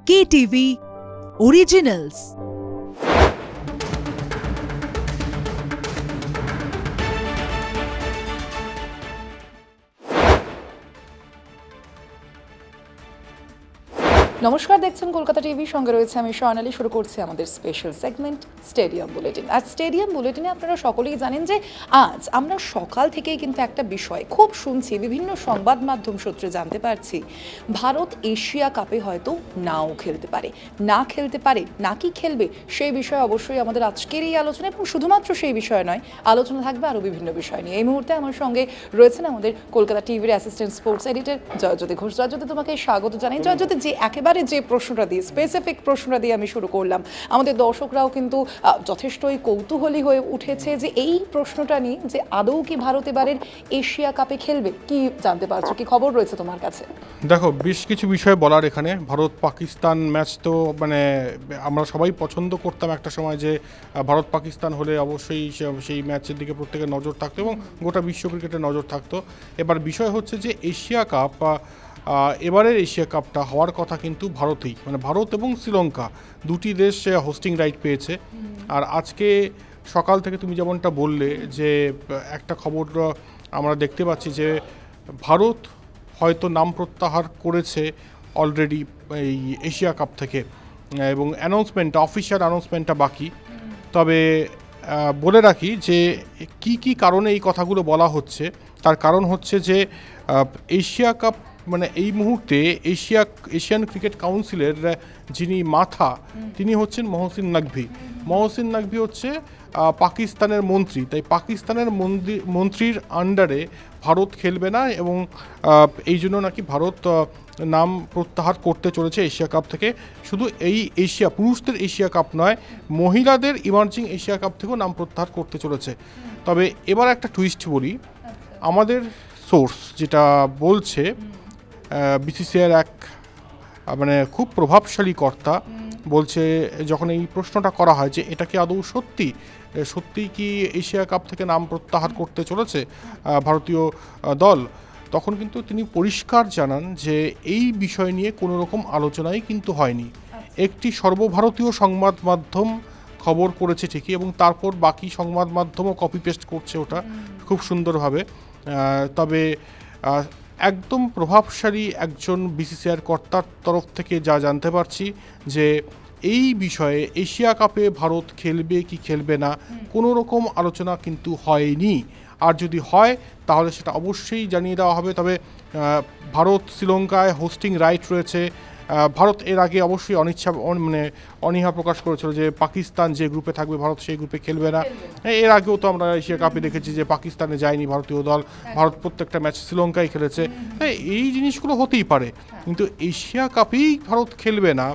KTV Originals। নমস্কার, দেখছেন Kolkata TV, সঙ্গে রয়েছে আমি স্বর্ণালী। শুরু করছি আমাদের স্পেশাল সেগমেন্ট স্টেডিয়াম বুলেটিন। আর স্টেডিয়াম বুলেটিনে আপনারা সকলেই জানেন যে আজ আমরা সকাল থেকেই কিন্তু একটা বিষয় খুব শুনছি, বিভিন্ন সংবাদ মাধ্যম সূত্রে জানতে পারছি, ভারত এশিয়া কাপে হয়তো নাও খেলতে পারে, নাকি খেলবে সেই বিষয়ে অবশ্যই আমাদের আজকের এই আলোচনা, এবং শুধুমাত্র সেই বিষয় নয়, আলোচনা থাকবে আরও বিভিন্ন বিষয় নিয়ে। এই মুহূর্তে আমার সঙ্গে রয়েছেন আমাদের কলকাতা টিভির assistant sports editor Joyjyoti Ghosh. Joyjyoti, তোমাকে স্বাগত জানাই। জয়জ্যোতি, যে একেবারে যে প্রশ্নটা দিয়ে, স্পেসিফিক প্রশ্নটা দিয়ে আমি শুরু করলাম, আমাদের দর্শকরাও কিন্তু যথেষ্টই কৌতূহলী হয়ে উঠেছে যে এই প্রশ্নটা নিয়ে, যে আদৌ কি ভারত এবারের এশিয়া কাপে খেলবে, কি জানতে পারছো, কি খবর রয়েছে তোমার কাছে? দেখো, বেশ কিছু বিষয় বলার এখানে। ভারত পাকিস্তান ম্যাচ তো আমরা সবাই পছন্দ করতাম একটা সময়, যে ভারত পাকিস্তান হলে অবশ্যই সেই ম্যাচের দিকে প্রত্যেকের নজর থাকতো এবং গোটা বিশ্ব ক্রিকেটের নজর থাকতো। এবার বিষয় হচ্ছে যে এশিয়া কাপ, এবারের এশিয়া কাপটা হওয়ার কথা কিন্তু ভারতেই, ভারত এবং শ্রীলঙ্কা দুটি দেশ হোস্টিং রাইট পেয়েছে। আর আজকে সকাল থেকে তুমি যেমনটা বললে, যে একটা খবর আমরা দেখতে পাচ্ছি যে ভারত হয়তো নাম প্রত্যাহার করেছে অলরেডি এই এশিয়া কাপ থেকে, এবং অফিশিয়াল অ্যানাউন্সমেন্টটা বাকি। তবে বলে রাখি যে কি কারণে এই কথাগুলো বলা হচ্ছে। তার কারণ হচ্ছে যে এশিয়া কাপ এই মুহূর্তে এশিয়ান ক্রিকেট কাউন্সিলের যিনি মাথা, তিনি হচ্ছেন মহসিন নাকভি। মহসিন নাকভি হচ্ছে পাকিস্তানের মন্ত্রী, তাই পাকিস্তানের মন্ত্রীর আন্ডারে ভারত খেলবে না, এবং এই জন্য নাকি ভারত নাম প্রত্যাহার করতে চলেছে এশিয়া কাপ থেকে। শুধু এই পুরুষদের এশিয়া কাপ নয়, মহিলাদের ইমার্জিং এশিয়া কাপ থেকেও নাম প্রত্যাহার করতে চলেছে। তবে এবার একটা টুইস্ট বলি, আমাদের সোর্স যেটা বলছে, বিসিসিআইয়ের এক খুব প্রভাবশালী কর্তা বলছে, যখন এই প্রশ্নটা করা হয় যে এটা কি আদৌ সত্যি কি এশিয়া কাপ থেকে নাম প্রত্যাহার করতে চলেছে ভারতীয় দল, তখন কিন্তু তিনি পরিষ্কার জানান যে এই বিষয় নিয়ে কোনো রকম আলোচনাই কিন্তু হয়নি। একটি সর্বভারতীয় সংবাদ মাধ্যম খবর করেছে ঠিকই, এবং তারপর বাকি সংবাদ মাধ্যমও কপি পেস্ট করছে ওটা খুব সুন্দরভাবে। তবে একদম প্রভাবশালী একজন বিসিসিআইয়ের কর্তার তরফ থেকে যা জানতে পারছি, যে এই বিষয়ে এশিয়া কাপে ভারত খেলবে কি খেলবে না কোনো রকম আলোচনা কিন্তু হয়নি। আর যদি হয় তাহলে সেটা অবশ্যই জানিয়ে দেওয়া হবে। তবে ভারত শ্রীলঙ্কায় হোস্টিং রাইট রয়েছে। ভারত এর আগে অবশ্যই অনীহা প্রকাশ করেছিল যে পাকিস্তান যে গ্রুপে থাকবে ভারত সেই গ্রুপে খেলবে না। এর আগেও তো আমরা এশিয়া কাপে দেখেছি যে পাকিস্তানে যায়নি ভারতীয় দল, ভারত প্রত্যেকটা ম্যাচ শ্রীলঙ্কায় খেলেছে। এই জিনিসগুলো হতেই পারে, কিন্তু এশিয়া কাপেই ভারত খেলবে না,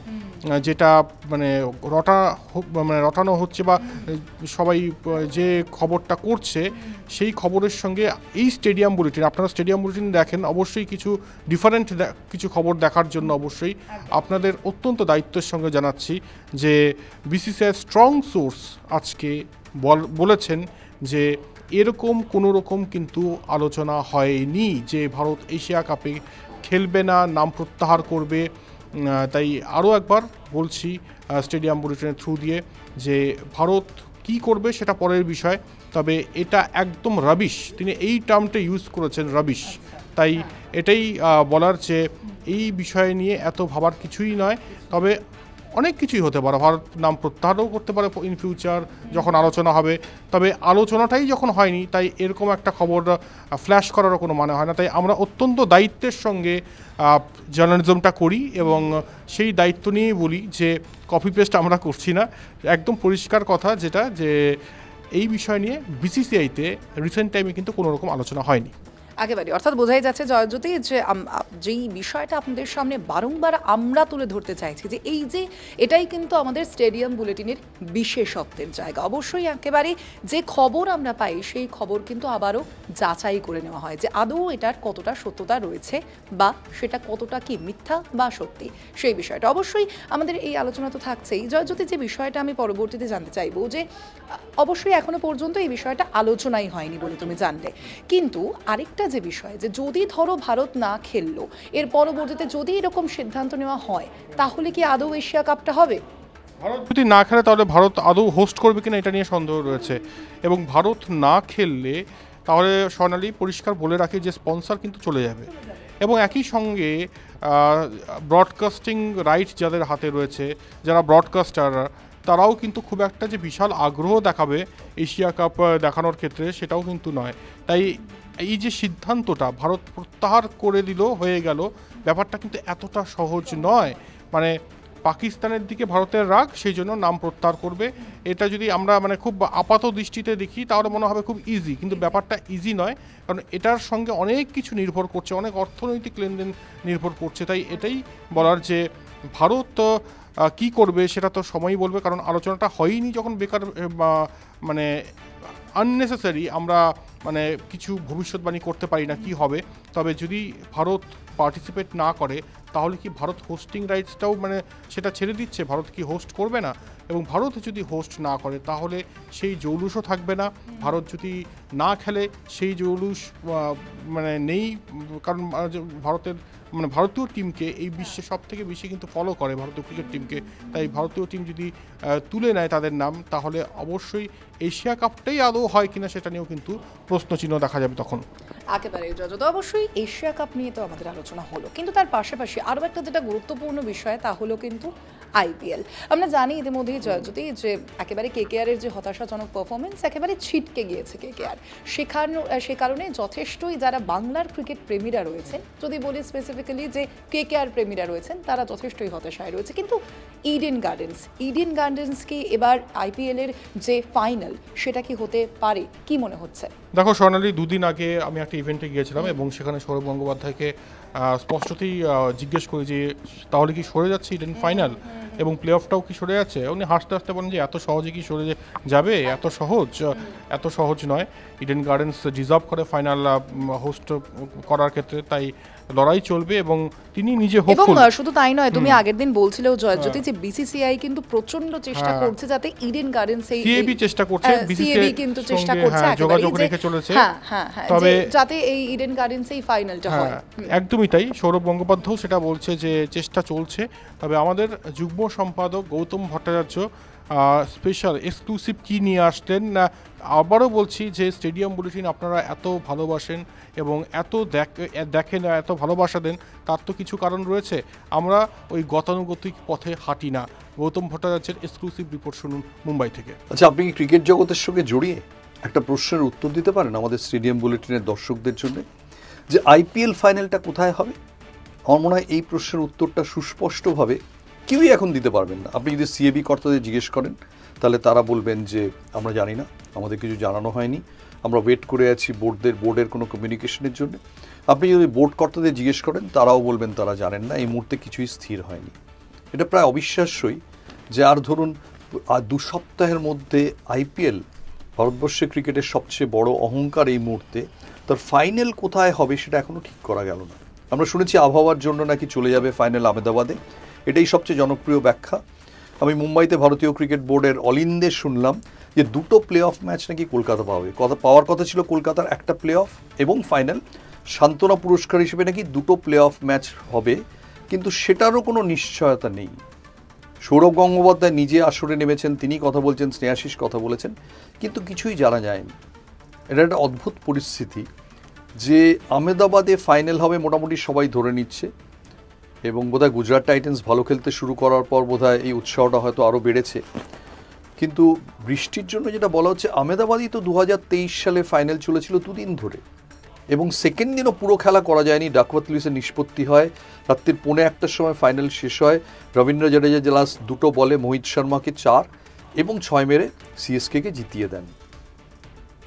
যেটা রটানো হচ্ছে বা সবাই যে খবরটা করছে, সেই খবরের সঙ্গে এই স্টেডিয়াম বুলেটিন, আপনারা স্টেডিয়াম বুলেটিন দেখেন, অবশ্যই কিছু ডিফারেন্ট কিছু খবর দেখার জন্য অবশ্যই আপনাদের অত্যন্ত দায়িত্বের সঙ্গে জানাচ্ছি যে বিসিসিআই স্ট্রং সোর্স আজকে বলেছেন যে এরকম কোনো রকম কিন্তু আলোচনা হয়নি যে ভারত এশিয়া কাপে খেলবে না, নাম প্রত্যাহার করবে। তাই আরও একবার বলছি স্টেডিয়াম বুলেটিনের থ্রু দিয়ে, যে ভারত কি করবে সেটা পরের বিষয়, তবে এটা একদম রাবিশ, তিনি এই টার্মটা ইউজ করেছেন, রাবিশ। তাই এটাই বলার যে এই বিষয় নিয়ে এত ভাবার কিছুই নয়। তবে অনেক কিছুই হতে পারে, ভারত নাম প্রত্যাহারও করতে পারে ইন ফিউচার যখন আলোচনা হবে। তবে আলোচনাটাই যখন হয়নি, তাই এরকম একটা খবর ফ্ল্যাশ করারও কোনো মানে হয় না। তাই আমরা অত্যন্ত দায়িত্বের সঙ্গে জার্নালিজমটা করি, এবং সেই দায়িত্ব নিয়েই বলি যে কপি পেস্ট আমরা করছি না। একদম পরিষ্কার কথা যেটা, যে এই বিষয় নিয়ে বিসিসিআইতে রিসেন্ট টাইমে কিন্তু কোনো রকম আলোচনা হয়নি। একেবারে, অর্থাৎ বোঝাই যাচ্ছে জয়জ্যোতি, যে যেই বিষয়টা আপনাদের সামনে বারংবার আমরা তুলে ধরতে চাইছি, যে এই যে এটাই কিন্তু আমাদের স্টেডিয়াম বুলেটিনের বিশেষত্বের জায়গা। অবশ্যই একেবারে যে খবর আমরা পাই সেই খবর কিন্তু আবারও যাচাই করে নেওয়া হয়, যে আদৌ এটার কতটা সত্যতা রয়েছে, বা সেটা কতটা কি মিথ্যা বা সত্যি, সেই বিষয়টা অবশ্যই আমাদের এই আলোচনা তো থাকছেই। জয়জ্যোতি, যে বিষয়টা আমি পরবর্তীতে জানতে চাইবো, যে অবশ্যই এখনো পর্যন্ত এই বিষয়টা আলোচনাই হয়নি বলে তুমি জানলে, কিন্তু আরেকটা আরেকটা যে বিষয় যে যদি ধরো ভারত না খেললো, এর পরবর্তীতে যদি এরকম সিদ্ধান্ত নেওয়া হয়, তাহলে কি আদৌ এশিয়া কাপটা হবে? ভারত যদি না খেলে তাহলে ভারত আদৌ হোস্ট করবে কিনা এটা নিয়ে সন্দেহ রয়েছে, এবং ভারত না খেললে তাহলে স্বর্ণালী পরিষ্কার বলে রাখে যে স্পন্সর কিন্তু চলে যাবে, এবং একই সঙ্গে ব্রডকাস্টিং রাইটস যাদের হাতে রয়েছে, যারা ব্রডকাস্টার, তারাও কিন্তু খুব একটা যে বিশাল আগ্রহ দেখাবে এশিয়া কাপ দেখানোর ক্ষেত্রে সেটাও কিন্তু নয়। তাই এই যে সিদ্ধান্তটা ভারত প্রত্যাহার করে দিল, হয়ে গেল, ব্যাপারটা কিন্তু এতটা সহজ নয়। মানে পাকিস্তানের দিকে ভারতের রাগ, সেই জন্য নাম প্রত্যাহার করবে। এটা যদি আমরা মানে খুব আপাত দৃষ্টিতে দেখি তাহলে মনে হবে খুব ইজি, কিন্তু ব্যাপারটা ইজি নয়, কারণ এটার সঙ্গে অনেক কিছু নির্ভর করছে, অনেক অর্থনৈতিক লেনদেন নির্ভর করছে। তাই এটাই বলার যে ভারত কি করবে সেটা তো সময়ই বলবে, কারণ আলোচনাটা হয়নি যখন, বেকার মানে আননেসেসারি আমরা মানে কিছু ভবিষ্যৎবাণী করতে পারি না কি হবে। তবে যদি ভারত পার্টিসিপেট না করে তাহলে কি ভারত হোস্টিং রাইটসটাও মানে সেটা ছেড়ে দিচ্ছে, ভারত কি হোস্ট করবে না? এবং ভারত যদি হোস্ট না করে তাহলে সেই জৌলুসও থাকবে না। ভারত যদি না খেলে সেই জৌলুস মানে নেই, কারণ ভারতের মানে ভারতীয় টিমকে এই বিশ্বে সব থেকে বেশি কিন্তু ফলো করে ভারতীয় ক্রিকেট টিমকে। তাই ভারতীয় টিম যদি তুলে নেয় তাদের নাম, তাহলে অবশ্যই এশিয়া কাপটাই আদৌ হয় কিনা সেটা নিয়েও কিন্তু প্রশ্নচিহ্ন দেখা যাবে তখন। একেবারে যত অবশ্যই এশিয়া কাপ নিয়ে তো আমাদের আলোচনা হলো, কিন্তু তার পাশাপাশি আরও একটা যেটা গুরুত্বপূর্ণ বিষয় তা হলো কিন্তু আইপিএল। আমরা জানি ইতিমধ্যেই জয়জ্যোতি যে একেবারে কেকেআরের যে হতাশাজনক পারফরমেন্স, একেবারে ছিটকে গিয়েছে কেকেআর। সে কারণে যথেষ্টই যারা বাংলার ক্রিকেট প্রেমীরা রয়েছেন, যদি বলি স্পেসিফিক্যালি যে কেকেআর প্রেমীরা রয়েছেন, তারা যথেষ্টই হতাশায় রয়েছে। কিন্তু ইডেন গার্ডেন্স কি এবার আইপিএলের যে ফাইনাল সেটা কি হতে পারে, কি মনে হচ্ছে? দেখো স্বর্ণালী, দুদিন আগে আমি একটা ইভেন্টে গিয়েছিলাম এবং সেখানে সৌরভ গঙ্গোপাধ্যায়কে স্পষ্টতই জিজ্ঞেস করি যে তাহলে কি সরে যাচ্ছে ইডেন ফাইনাল এবং প্লে অফটাও কি সরে যাচ্ছে। উনি হাসতে হাসতে বলেন যে এত সহজে কি সরে যাবে, এত সহজ নয়। ইডেন গার্ডেন্স ডিজার্ভ করে ফাইনাল হোস্ট করার ক্ষেত্রে, তাই লড়াই চলবে এবং তিনি নিজে হোপফুল। এবং শুধু তাই নয়, তুমি আগের দিন বলছিলেও জয়জ্যোতি যে বিসিসিআই কিন্তু প্রচন্ড চেষ্টা করছে যাতে ইডেন গার্ডেন্স সিএবি চেষ্টা করছে, বিসিসিআই কিন্তু চেষ্টা করছে যোগাযোগ রেখে চলেছে, তবে যাতে এই ইডেন গার্ডেন্স এই ফাইনালটা হয়। একদমই তাই, সৌরভ গঙ্গোপাধ্যায় সেটা বলছে যে চেষ্টা চলছে। তবে আমাদের যুগ্ম সম্পাদক গৌতম ভট্টাচার্য স্পেশাল এক্সক্লুসিভ কি নিয়ে আসলেন, আবারও বলছি যে স্টেডিয়াম বুলেটিন আপনারা এত ভালোবাসেন এবং এত দেখেন, এত ভালোবাসা দেন, তার তো কিছু কারণ রয়েছে। আমরা ওই গতানুগতিক পথে হাঁটি না। গৌতম ভট্টাচার্যের এক্সক্লুসিভ রিপোর্ট শুনুন মুম্বাই থেকে। আচ্ছা, আপনি কি ক্রিকেট জগতের সঙ্গে জড়িয়ে একটা প্রশ্নের উত্তর দিতে পারেন আমাদের স্টেডিয়াম বুলেটিনের দর্শকদের জন্য, যে আইপিএল ফাইনালটা কোথায় হবে? আমার মনে হয় এই প্রশ্নের উত্তরটা সুস্পষ্টভাবে কেউই এখন দিতে পারবেন না। আপনি যদি সিএবি কর্তাদের জিজ্ঞেস করেন তাহলে তারা বলবেন যে আমরা জানি না, আমাদের কিছু জানানো হয়নি, আমরা ওয়েট করে আছি বোর্ডের কোনো কমিউনিকেশনের জন্য। আপনি যদি বোর্ড কর্তাদের জিজ্ঞেস করেন তারাও বলবেন তারা জানেন না, এই মুহূর্তে কিছুই স্থির হয়নি। এটা প্রায় অবিশ্বাস্যই যে আর ধরুন 2 সপ্তাহের মধ্যে আইপিএল, ভারতবর্ষের ক্রিকেটের সবচেয়ে বড় অহংকার, এই মুহূর্তে তার ফাইনাল কোথায় হবে সেটা এখনও ঠিক করা গেল না। আমরা শুনেছি আবহাওয়ার জন্য নাকি চলে যাবে ফাইনাল আহমেদাবাদে, এটাই সবচেয়ে জনপ্রিয় ব্যাখ্যা। আমি মুম্বাইতে ভারতীয় ক্রিকেট বোর্ডের অলিন্দে শুনলাম যে 2টো প্লে অফ ম্যাচ নাকি কলকাতা পাওয়ার কথা ছিল, কলকাতার একটা প্লে অফ এবং ফাইনাল। সান্ত্বনা পুরস্কার হিসেবে নাকি 2টো প্লে অফ ম্যাচ হবে, কিন্তু সেটারও কোনো নিশ্চয়তা নেই। সৌরভ গঙ্গোপাধ্যায় নিজে আসরে নেমেছেন, তিনি কথা বলছেন, স্নেহাশিস কথা বলেছেন, কিন্তু কিছুই জানা যায়নি। এটা একটা অদ্ভুত পরিস্থিতি যে আহমেদাবাদে ফাইনাল হবে মোটামুটি সবাই ধরে নিচ্ছে, এবং বোধহয় গুজরাট টাইটান্স ভালো খেলতে শুরু করার পর বোধহয় এই উৎসাহটা হয়তো আরও বেড়েছে। কিন্তু বৃষ্টির জন্য যেটা বলা হচ্ছে, আহমেদাবাদই তো 2023 সালে ফাইনাল চলেছিল 2 দিন ধরে, এবং সেকেন্ড দিনও পুরো খেলা করা যায়নি। ডাকওয়ার্থ লুইসের নিষ্পত্তি হয়, রাত্রির 1:45-র সময় ফাইনাল শেষ হয়। রবীন্দ্র জাডেজা যে লাস্ট 2টো বলে মোহিত শর্মাকে 4 এবং 6 মেরে সিএসকেকে জিতিয়ে দেন।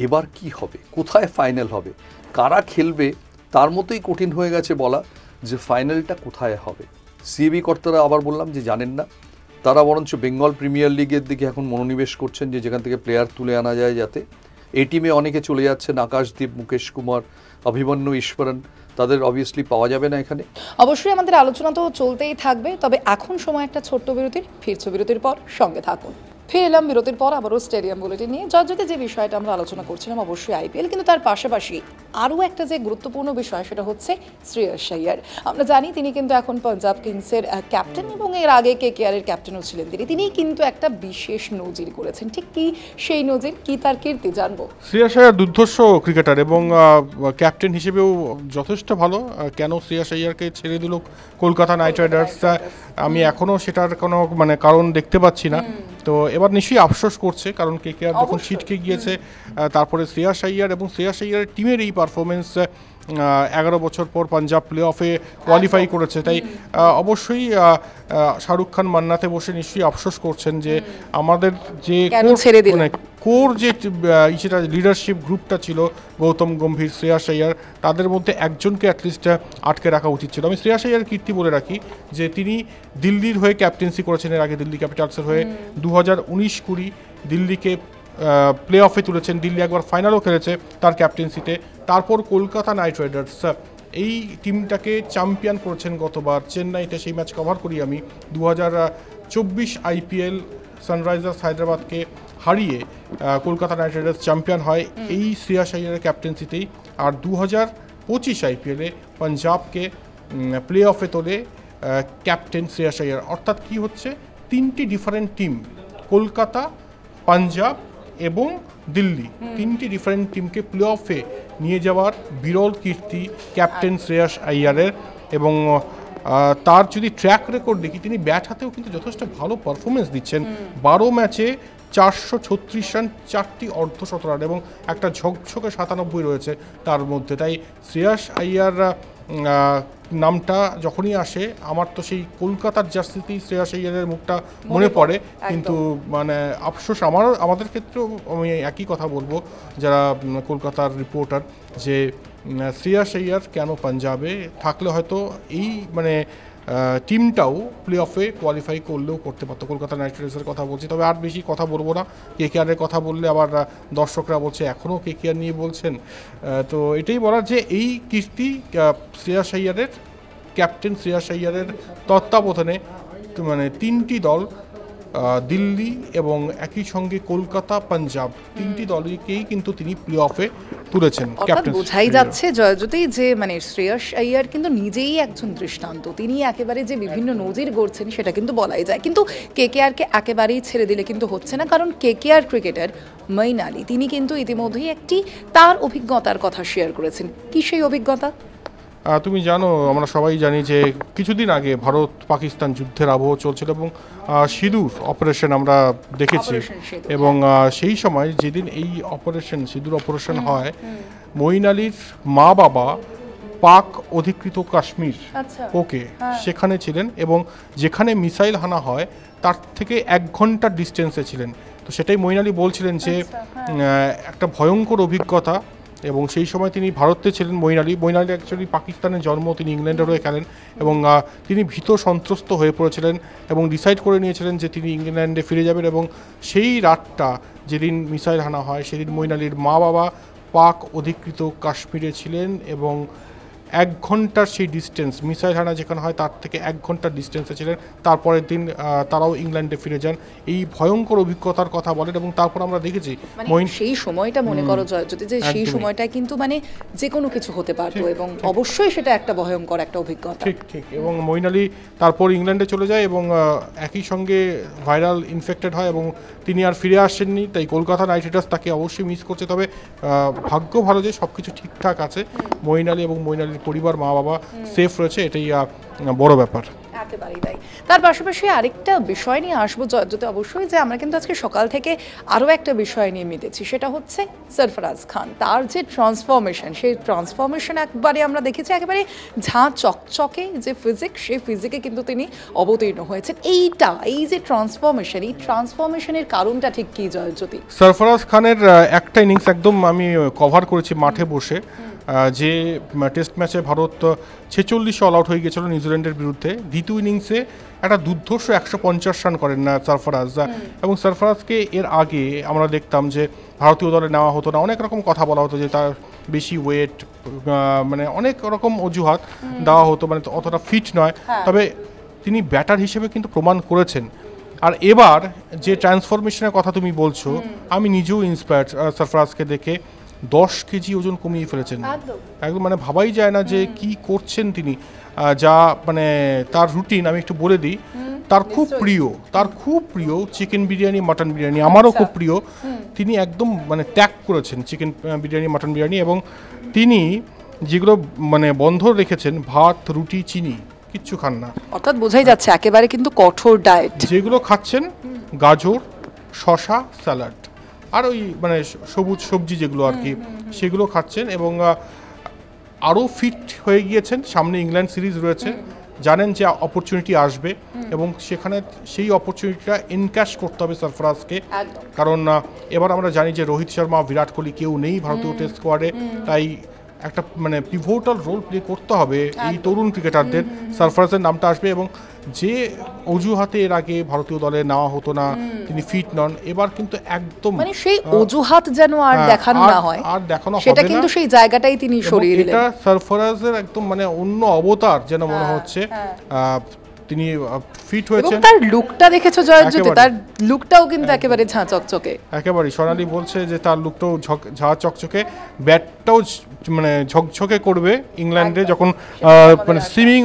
এবার কি হবে, কোথায় ফাইনাল হবে, কারা খেলবে, তার মতোই কঠিন হয়ে গেছে বলা যে ফাইনালটা কোথায় হবে। সিএবি কর্তারা আবার বললাম যে জানেন না, তারা বরঞ্চ বেঙ্গল প্রিমিয়ার লিগের দিকে এখন মনোনিবেশ করছেন যে যেখান থেকে প্লেয়ার তুলে আনা যায়, যাতে এই টিমে অনেকে চলে যাচ্ছেন, আকাশদীপ, মুকেশ কুমার, অভিমন্যু, ঈশ্বরন, তাদের অবভিয়াসলি পাওয়া যাবে না এখানে। অবশ্যই আমাদের আলোচনা তো চলতেই থাকবে, তবে এখন সময় একটা ছোট্ট বিরতির। ফিরছে বিরতির পর, সঙ্গে থাকুন। ফিরে এলাম বিরতির পর আবারও স্টেডিয়াম বুলেটিন নিয়ে। যদি যে বিষয়টা আমরা আলোচনা করছিলাম অবশ্যই আইপিএল, কিন্তু তার পাশাপাশি আরও একটা যে গুরুত্বপূর্ণ বিষয় সেটা হচ্ছে শ্রেয়াস আইয়ার। আমরা জানি তিনি কিন্তু এখন পাঞ্জাব কিংসের ক্যাপ্টেন এবং এর আগে কেকেআরের ক্যাপ্টেনও ছিলেন তিনি কিন্তু একটা বিশেষ নজির করেছেন। ঠিক কি সেই নজির, কি তার কীর্তি জানবো। শ্রেয়াস আইয়ার দুর্ধর্ষ ক্রিকেটার এবং ক্যাপ্টেন হিসেবেও যথেষ্ট ভালো। কেন শ্রেয়াস আইয়ারকে ছেড়ে দিল কলকাতা নাইট রাইডার্স, আমি এখনও সেটার কোনো কারণ দেখতে পাচ্ছি না। তো এবার নিশ্চয়ই আফসোস করছে, কারণ কেকেআর যখন ছিটকে গিয়েছে তারপরে শ্রেয়াস আইয়ার এবং শ্রেয়াস আইয়ারের টিমের এই পারফরমেন্স 11 বছর পর পাঞ্জাব প্লে অফে কোয়ালিফাই করেছে, তাই অবশ্যই শাহরুখ খান মান্নাতে বসে নিশ্চয়ই আফসোস করছেন যে আমাদের যে কোর যে সেটা লিডারশিপ গ্রুপটা ছিল, গৌতম গম্ভীর, শ্রেয়াস আইয়ার, তাদের মধ্যে একজনকে অ্যাটলিস্ট আটকে রাখা উচিত ছিল। আমি শ্রেয়াস আইয়ার কীর্তি বলে রাখি যে তিনি দিল্লির হয়ে ক্যাপ্টেন্সি করেছেন, এর আগে দিল্লি ক্যাপিটালসের হয়ে 2019-20 দিল্লিকে প্লে অফে তুলেছেন। দিল্লি একবার ফাইনালও খেলেছে তার ক্যাপ্টেন্সিতে। তারপর কলকাতা নাইট রাইডার্স এই টিমটাকে চ্যাম্পিয়ন করেছেন গতবার চেন্নাইতে, সেই ম্যাচ কভার করি আমি। 2024 আইপিএল সানরাইজার্স হায়দ্রাবাদকে হারিয়ে কলকাতা নাইট রাইডার্স চ্যাম্পিয়ন হয় এই শ্রেয়াস আইয়ারের ক্যাপ্টেন্সিতেই। আর 2025 আইপিএলে পাঞ্জাবকে প্লে অফে তোলে ক্যাপ্টেন শ্রেয়াস আইয়ার। অর্থাৎ কি হচ্ছে, 3টি ডিফারেন্ট টিম, কলকাতা, পাঞ্জাব এবং দিল্লি, 3টি ডিফারেন্ট টিমকে প্লে অফে নিয়ে যাওয়ার বিরল কীর্তি ক্যাপ্টেন শ্রেয়াস আইয়ারের। এবং তার যদি ট্র্যাক রেকর্ড দেখি, তিনি ব্যাট হাতেও কিন্তু যথেষ্ট ভালো পারফরমেন্স দিচ্ছেন। 12 ম্যাচে 436 রান, 4টি অর্ধশত রান এবং একটা ঝকঝকে 97 রয়েছে তার মধ্যে। তাই শ্রেয়াস আইয়ার নামটা যখনই আসে আমার তো সেই কলকাতার জার্সিতেই শ্রেয়াস আইয়ারের মুখটা মনে পড়ে। কিন্তু আফসোস আমাদের ক্ষেত্রেও আমি একই কথা বলবো যারা কলকাতার রিপোর্টার, যে শ্রেয়াস আইয়ার কেন পাঞ্জাবে থাকলে হয়তো এই টিমটাও প্লে অফে কোয়ালিফাই করলেও করতে পারতো। কলকাতা নাইট রাইডার্সের কথা বলছি, তবে আর বেশি কথা বলবো না। কেকেআরের কথা বললে আবার দর্শকরা বলছে এখনও কেকেআর নিয়ে বলছেন। তো এটাই বলার যে এই কীর্তি শ্রেয়াস আইয়ারের, ক্যাপ্টেন শ্রেয়াস আইয়ারের তত্ত্বাবধানে 3টি দল, দিল্লি এবং একই সঙ্গে কলকাতা, পাঞ্জাব, 3টি দলকেই কিন্তু তিনি প্লে অফে তুলেছেন। বোঝাই যাচ্ছে জয়জ্যোতি যে শ্রেয়াস আইয়ার কিন্তু নিজেই একজন দৃষ্টান্ত। তিনি একেবারে যে বিভিন্ন নজির গড়ছেন সেটা কিন্তু বলাই যায়। কিন্তু কেকেআরকে একেবারেই ছেড়ে দিলে কিন্তু হচ্ছে না, কারণ কেকেআর ক্রিকেটার মঈন আলী তিনি কিন্তু ইতিমধ্যেই একটি তার অভিজ্ঞতার কথা শেয়ার করেছেন। কি সেই অভিজ্ঞতা? তুমি জানো, আমরা সবাই জানি যে কিছুদিন আগে ভারত পাকিস্তান যুদ্ধের আবহ চলছিল এবং সিঁদুর অপারেশন আমরা দেখেছি। এবং সেই সময় যেদিন এই সিঁদুর অপারেশন হয়, মঈন আলীর মা বাবা পাক অধিকৃত কাশ্মীর সেখানে ছিলেন এবং যেখানে মিসাইল হানা হয় তার থেকে 1 ঘন্টার ডিস্টেন্সে ছিলেন। তো সেটাই মঈন আলী বলছিলেন যে একটা ভয়ঙ্কর অভিজ্ঞতা। এবং সেই সময় তিনি ভারতে ছিলেন। মঈন আলী অ্যাকচুয়ালি পাকিস্তানের জন্ম, তিনি ইংল্যান্ডের হয়ে খেলেন এবং তিনি ভীত সন্ত্রস্ত হয়ে পড়েছিলেন এবং ডিসাইড করে নিয়েছিলেন যে তিনি ইংল্যান্ডে ফিরে যাবেন। এবং সেই রাতটা যেদিন মিসাইল হানা হয় সেদিন মঈন আলীর মা বাবা পাক অধিকৃত কাশ্মীরে ছিলেন এবং 1 ঘন্টার সেই ডিস্টেন্স, মিসাইল হানা যেখানে হয় তার থেকে 1 ঘন্টার ডিস্টেন্সে ছিলেন। তারপরের দিন তারাও ইংল্যান্ডে ফিরে যান। এই ভয়ঙ্কর অভিজ্ঞতার কথা বলেন এবং তারপর আমরা দেখেছি সেই সময়টা মনে করো জয়জ্যোতি যে সেই সময়টা কিন্তু যে কোনো কিছু হতে পারতো এবং অবশ্যই সেটা একটা ভয়ঙ্কর একটা অভিজ্ঞতা। ঠিক। এবং মঈন আলী তারপর ইংল্যান্ডে চলে যায় এবং একই সঙ্গে ভাইরাল ইনফেক্টেড হয় এবং তিনি আর ফিরে আসেননি। তাই কলকাতা নাইট রাইডার্স তাকে অবশ্যই মিস করছে। তবে ভাগ্য ভালো যে সব কিছু ঠিকঠাক আছে, মঈন আলী এবং মঈন আলীর পরিবার, মা বাবা সেফ রয়েছে, এটাই বড় ব্যাপার। একেবারেই তাই। তার পাশাপাশি আরেকটা বিষয় নিয়ে আসবো জয়জ্যোতি অবশ্যই, যে আমরা কিন্তু আজকে সকাল থেকে আরও একটা বিষয় নিয়ে মেতেছি, সেটা হচ্ছে সরফরাজ খান। তার যে ট্রান্সফরমেশন, সেই ট্রান্সফরমেশন একবারে আমরা দেখেছি একেবারে ঝাঁ চকচকে যে ফিজিক, সেই ফিজিকে কিন্তু তিনি অবতীর্ণ হয়েছেন। এই যে ট্রান্সফরমেশন, এই ট্রান্সফরমেশনের কারণটা ঠিক কি জয়জ্যোতি? সরফরাজ খানের একটা ইনিংস একদম আমি কভার করেছি মাঠে বসে, যে টেস্ট ম্যাচে ভারত 46 অল আউট হয়ে গিয়েছিল নিউজিল্যান্ডের বিরুদ্ধে। দ্বিতীয় ইনিংসে একটা দুর্ধর্ষ 150 রান করেন না সরফরাজ। এবং সরফরাজকে এর আগে আমরা দেখতাম যে ভারতীয় দলে নেওয়া হতো না, অনেক রকম কথা বলা হতো যে তার বেশি ওয়েট, অনেক রকম অজুহাত দেওয়া হতো, অতটা ফিট নয়। তবে তিনি ব্যাটার হিসেবে কিন্তু প্রমাণ করেছেন আর এবার যে ট্রান্সফরমেশনের কথা তুমি বলছো, আমি নিজেও ইন্সপায়ার্ড সরফরাজকে দেখে। 10 কেজি ওজন কমিয়ে ফেলেছেন, একদম মানে ভাবাই যায় না যে কি করছেন তিনি। যা মানে তার রুটিন আমি একটু বলে দিই। তার খুব প্রিয় চিকেন বিরিয়ানি, মাটন বিরিয়ানি, আমারও খুব প্রিয়। তিনি একদম মানে ত্যাগ করেছেন চিকেন বিরিয়ানি, মাটন বিরিয়ানি, এবং তিনি যেগুলো মানে বন্ধ রেখেছেন ভাত, রুটি, চিনি কিচ্ছু খান না। অর্থাৎ বোঝাই যাচ্ছে একেবারে কিন্তু কঠোর ডায়েট। যেগুলো খাচ্ছেন গাজর, শশা, স্যালাড, আর ওই মানে সবুজ সবজি যেগুলো আর কি, সেগুলো খাচ্ছেন। এবং আরও ফিট হয়ে গিয়েছেন। সামনে ইংল্যান্ড সিরিজ রয়েছে, জানেন যে অপরচুনিটি আসবে এবং সেখানে সেই অপরচুনিটিটা এনক্যাশ করতে হবে সরফরাজকে। কারণ এবার আমরা জানি যে রোহিত শর্মা, বিরাট কোহলি কেউ নেই ভারতীয় টেস্ট স্কোয়াডে, তাই একটা মানে পিভোটাল রোল প্লে করতে হবে এই তরুণ ক্রিকেটারদের। সরফরাজের নামটা আসবে, এবং যে অজুহাতে এর আগে ভারতীয় দলে নেওয়া হতো না, তিনি ফিট নন, এবার কিন্তু একদম মানে সেই অজুহাত যেন আর দেখানো না হয়, আর দেখানো হবে না, সেটা কিন্তু সেই জায়গাটাই তিনি সরিয়ে দিলেন। এটা সরফরাজের একদম মানে অন্য অবতার যেন মনে হচ্ছে। তিনি ফিট হয়েছেন। তার লুকটা দেখেছো জয়জ্যোতি, তার লুকটাও কিন্তু একেবারে ঝাঁ চকচকে। একেবারে সোনালি বলছে যে তার লুকটাও ঝাঁ চকচকে, ব্যাটটাও মানে ঝকঝকে করবে ইংল্যান্ডে যখন মানে সুইমিং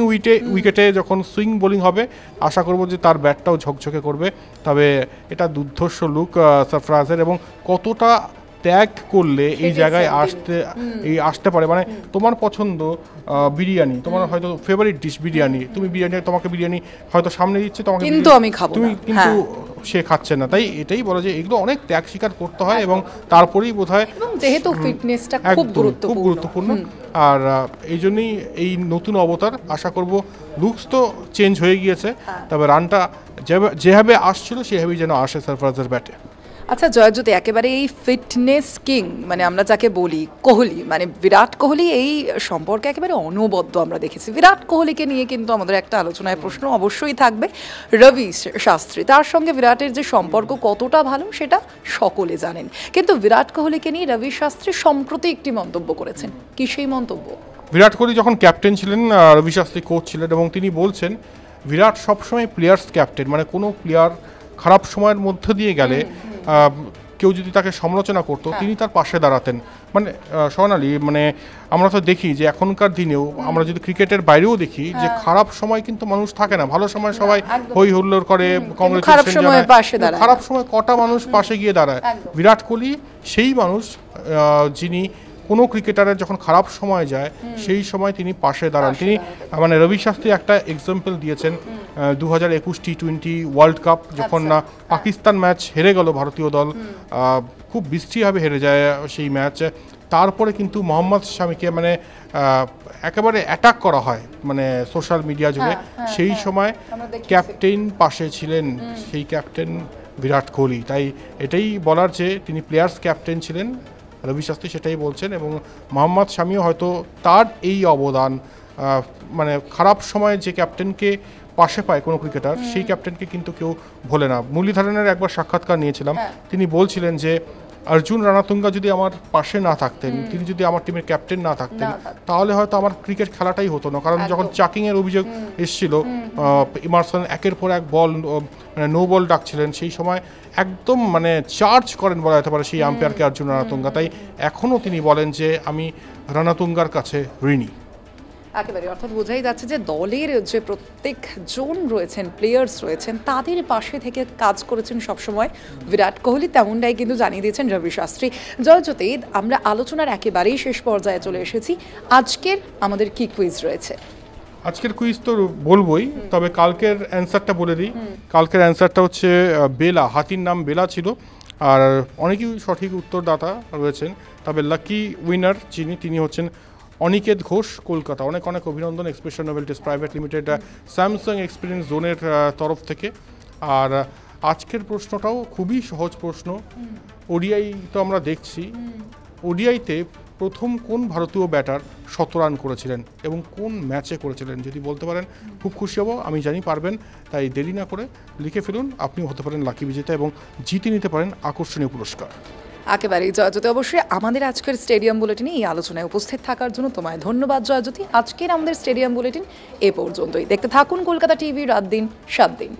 উইকেটে যখন সুইং বোলিং হবে। আশা করব যে তার ব্যাটটাও ঝকঝকে করবে। তবে এটা দুর্ধর্ষ লুক সরফরাজের, এবং কতটা ত্যাগ করলে এই জায়গায় আসতে পারে। মানে তোমার পছন্দ বিরিয়ানি, তোমার হয়তো ফেভারিট ডিশ বিরিয়ানি, তুমি বিরিয়ানি, তোমাকে বিরিয়ানি হয়তো সামনে দিচ্ছে, তোমাকে কিন্তু আমি খাবো, তুমি কিন্তু সে খাচ্ছে না। তাই এটাই বলা যে এগুলো অনেক ত্যাগ স্বীকার করতে হয়, এবং তারপরেই বোধহয়, এবং যেহেতু ফিটনেসটা খুব গুরুত্বপূর্ণ, আর এই জন্যই এই নতুন অবতার। আশা করব লুকস তো চেঞ্জ হয়ে গিয়েছে, তবে রানটা যেভাবে আসছিল সেভাবেই যেন আসে সরফরাজের ব্যাটে। আচ্ছা জয়জ্যোতি, একেবারে এই ফিটনেস কিং মানে আমরা যাকে বলি কোহলি, মানে বিরাট কোহলি, এই সম্পর্কে একেবারে অনবদ্য আমরা দেখেছি। বিরাট কোহলিকে নিয়ে কিন্তু আমাদের একটা আলোচনায় প্রশ্ন অবশ্যই থাকবে। রবি শাস্ত্রী, তার সঙ্গে বিরাটের যে সম্পর্ক কতটা ভালো সেটা সকলে জানেন, কিন্তু বিরাট কোহলিকে নিয়ে রবি শাস্ত্রী সম্প্রতি একটি মন্তব্য করেছেন। কি সেই মন্তব্য? বিরাট কোহলি যখন ক্যাপ্টেন ছিলেন, রবি শাস্ত্রী কোচ ছিলেন, এবং তিনি বলছেন বিরাট সবসময় প্লেয়ার্স ক্যাপ্টেন, মানে কোনো প্লেয়ার খারাপ সময়ের মধ্যে দিয়ে গেলে কেউ যদি তাকে সমালোচনা করতো, তিনি তার পাশে দাঁড়াতেন। মানে সোনালি, মানে আমরা তো দেখি যে এখনকার দিনেও আমরা যদি ক্রিকেটের বাইরেও দেখি যে খারাপ সময় কিন্তু মানুষ থাকে না, ভালো সময় সবাই হই হুল্লোড় করে, কংগ্রেচুলেশন জানায়, খারাপ সময় কটা মানুষ পাশে গিয়ে দাঁড়ায়। বিরাট কোহলি সেই মানুষ যিনি কোনো ক্রিকেটারের যখন খারাপ সময় যায় সেই সময় তিনি পাশে দাঁড়ান। তিনি মানে রবি শাস্ত্রী একটা এক্সাম্পল দিয়েছেন 2021 টি20 ওয়ার্ল্ড কাপ, যখন পাকিস্তান ম্যাচ হেরে গেল ভারতীয় দল, খুব বৃষ্টিভাবে হেরে যায় সেই ম্যাচ। তারপরে কিন্তু মোহাম্মদ শামিকে মানে একেবারে অ্যাটাক করা হয় মানে সোশ্যাল মিডিয়া যুগে। সেই সময় ক্যাপ্টেন পাশে ছিলেন, সেই ক্যাপ্টেন বিরাট কোহলি। তাই এটাই বলার যে তিনি প্লেয়ার্স ক্যাপ্টেন ছিলেন, রবি শাস্ত্রী সেটাই বলছেন। এবং মোহাম্মদ শামিও হয়তো তার এই অবদান, মানে খারাপ সময়ে যে ক্যাপ্টেনকে পাশে পায় কোনো ক্রিকেটার, সেই ক্যাপ্টেনকে কিন্তু কেউ ভোলে না। মুরলীধরনের একবার সাক্ষাৎকার নিয়েছিলাম, তিনি বলছিলেন যে অর্জুন রানাতুঙ্গা যদি আমার পাশে না থাকতেন, তিনি যদি আমার টিমের ক্যাপ্টেন না থাকতেন, তাহলে হয়তো আমার ক্রিকেট খেলাটাই হতো না। কারণ যখন চাকিংয়ের অভিযোগ এসেছিল, ইমারসন একের পর এক বল মানে নো বল ডাকছিলেন, সেই সময় একদম মানে চার্জ করেন বলা যেতে পারে সেই আম্পায়ারকে অর্জুন রানাতুঙ্গা। তাই এখনও তিনি বলেন যে আমি রানাতুঙ্গার কাছে ঋণী। একেবারে, অর্থাৎ বোঝাই যাচ্ছে যে দলের যে প্রত্যেক জন রয়েছেন, প্লেয়ার্স রয়েছেন, তাদের পাশে থেকে কাজ করেছেন সবসময় বিরাট কোহলি, তেমনটাই কিন্তু জানিয়ে দিয়েছেন রবি শাস্ত্রী। জয়জ্যোতি, আমরা আলোচনার একেবারেই শেষ পর্যায়ে চলে এসেছি। আজকের আমাদের কি কুইজ রয়েছে? আজকের কুইজ তো বলবোই, তবে কালকের অ্যান্সারটা বলে দিই। কালকের অ্যান্সারটা হচ্ছে বেলা, হাতির নাম বেলা ছিল, আর অনেকেই সঠিক উত্তরদাতা রয়েছেন। তবে লাকি উইনার যিনি, তিনি হচ্ছেন অনিকেত ঘোষ, কলকাতা। অনেক অনেক অভিনন্দন expression novelties private limited Samsung experience জোনের তরফ থেকে। আর আজকের প্রশ্নটাও খুবই সহজ প্রশ্ন। ওডিআই তো আমরা দেখছি, ওডিআইতে প্রথম কোন ভারতীয় ব্যাটার 100 রান করেছিলেন এবং কোন ম্যাচে করেছিলেন? যদি বলতে পারেন খুব খুশি হব। আমি জানি পারবেন, তাই দেরি না করে লিখে ফেলুন। আপনিও হতে পারেন লাকি বিজেতা এবং জিতে নিতে পারেন আকর্ষণীয় পুরস্কার। একেবারেই জয়জ্যোতি, অবশ্যই আমাদের আজকের স্টেডিয়াম বুলেটিনে এই আলোচনায় উপস্থিত থাকার জন্য তোমায় ধন্যবাদ জয়জ্যোতি। আজকের আমাদের স্টেডিয়াম বুলেটিন এ পর্যন্তই। দেখতে থাকুন কলকাতা টিভি, রাত দিন 7 দিন।